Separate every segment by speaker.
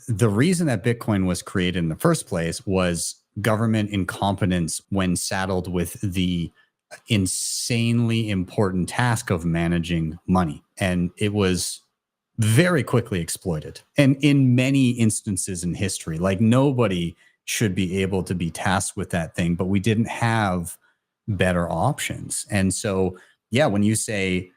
Speaker 1: the reason that Bitcoin was created in the first place was government incompetence when saddled with the insanely important task of managing money. And it was very quickly exploited. And in many instances in history, like nobody should be able to be tasked with that thing, but we didn't have better options. And so, yeah, when you say,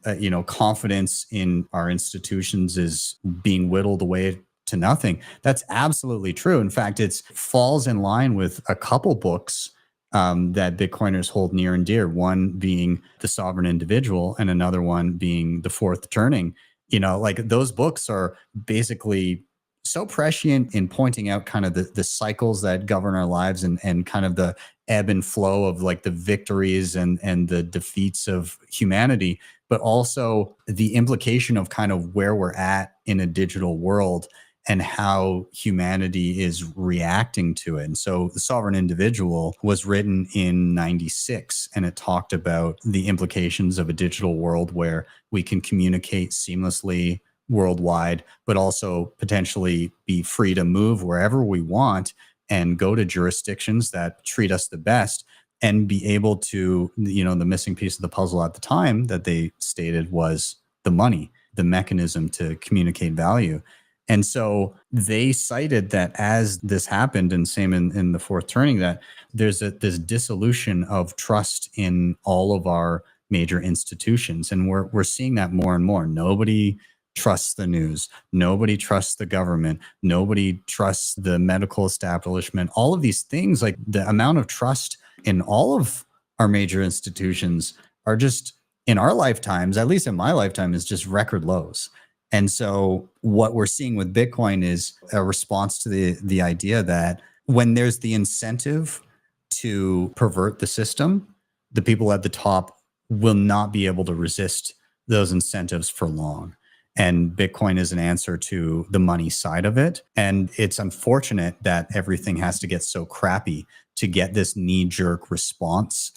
Speaker 1: confidence in our institutions is being whittled away to nothing, that's absolutely true. In fact, it falls in line with a couple books that Bitcoiners hold near and dear, one being The Sovereign Individual and another one being The Fourth Turning. Like those books are basically so prescient in pointing out kind of the cycles that govern our lives and kind of the ebb and flow of like the victories and the defeats of humanity, but also the implication of kind of where we're at in a digital world and how humanity is reacting to it. And so The Sovereign Individual was written in 96, and it talked about the implications of a digital world where we can communicate seamlessly worldwide, but also potentially be free to move wherever we want and go to jurisdictions that treat us the best, and be able to, the missing piece of the puzzle at the time that they stated was the money, the mechanism to communicate value. And so they cited that as this happened, and same in The Fourth Turning, that there's this dissolution of trust in all of our major institutions. And we're seeing that more and more. Nobody trusts the news. Nobody trusts the government. Nobody trusts the medical establishment. All of these things, like the amount of trust in all of our major institutions are just, in our lifetimes, at least in my lifetime, is just record lows. And so what we're seeing with Bitcoin is a response to the idea that when there's the incentive to pervert the system, the people at the top will not be able to resist those incentives for long. And Bitcoin is an answer to the money side of it. And it's unfortunate that everything has to get so crappy to get this knee-jerk response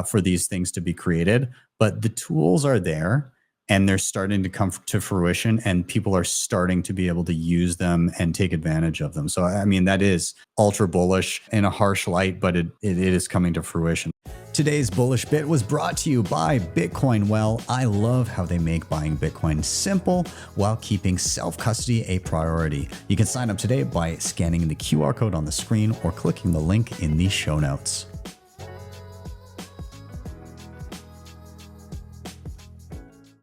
Speaker 1: for these things to be created. But the tools are there, and they're starting to come to fruition, and people are starting to be able to use them and take advantage of them. So, I mean, that is ultra bullish in a harsh light, but it is coming to fruition. Today's Bullish Bit was brought to you by Bitcoin Well. I love how they make buying Bitcoin simple while keeping self-custody a priority. You can sign up today by scanning the QR code on the screen or clicking the link in the show notes.